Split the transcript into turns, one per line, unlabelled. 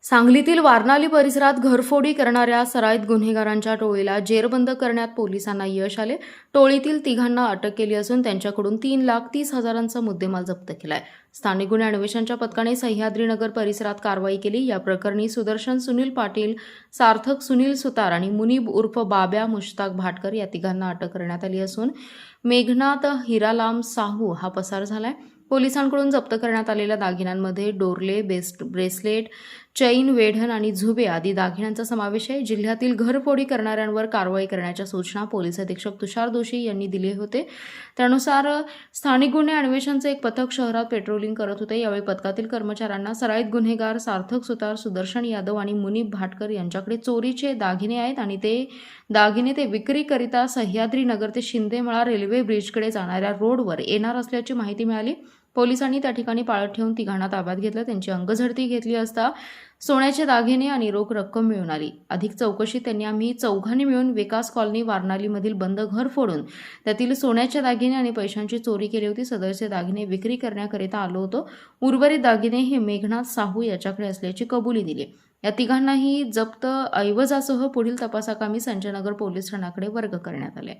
सांगलीतील वारणाली परिसरात घरफोडी करणाऱ्या सराईत गुन्हेगारांच्या टोळीला जेरबंद करण्यात पोलिसांना यश आले। टोळीतील तिघांना अटक केली असून त्यांच्याकडून 3,30,000चा मुद्देमाल जप्त केलाय। स्थानिक गुन्हे अन्वेषणच्या पथकाने सह्याद्रीनगर परिसरात कारवाई केली। या प्रकरणी सुदर्शन सुनील पाटील, सार्थक सुनील सुतार आणि मुनीब उर्फ बाब्या मुश्ताक भाटकर या तिघांना अटक करण्यात आली असून मेघनाथ हिरालाम साहू हा पसार झालाय। पोलिसांकडून जप्त करण्यात आलेल्या दागिन्यांमध्ये डोरले, ब्रेसलेट, चैन, वेढण आणि झुबे आदी दागिन्यांचा समावेश आहे। जिल्ह्यातील घरफोडी करणाऱ्यांवर कारवाई करण्याच्या सूचना पोलीस अधीक्षक तुषार दोशी यांनी दिले होते। त्यानुसार स्थानिक गुन्हे अन्वेषणचे एक पथक शहरात पेट्रोलिंग करत होते। यावेळी पथकातील कर्मचाऱ्यांना सराईत गुन्हेगार सार्थक सुतार, सुदर्शन यादव आणि मुनीब भाटकर यांच्याकडे चोरीचे दागिने आहेत आणि ते दागिने विक्रीकरिता सह्याद्रीनगर ते शिंदेमळा रेल्वे ब्रिजकडे जाणाऱ्या रोडवर येणार असल्याची माहिती मिळाली। पोलिसांनी त्या ठिकाणी पाळत ठेवून तिघांना ताब्यात घेतलं। त्यांची अंगझडती घेतली असता सोन्याचे दागिने आणि रोख रक्कम मिळून आली। अधिक चौकशीत त्यांनी आम्ही चौघांनी मिळून विकास कॉलनी वारणालीमधील बंद घर फोडून त्यातील सोन्याचे दागिने आणि पैशांची चोरी केली होती। सदरचे दागिने विक्री करण्याकरिता आलो होतो। उर्वरित दागिने हे मेघनाथ साहू याच्याकडे असल्याची कबुली दिली। या तिघांनाही जप्त ऐवजासह पुढील तपासाकामी संजयनगर पोलीस ठाण्याकडे वर्ग करण्यात आले।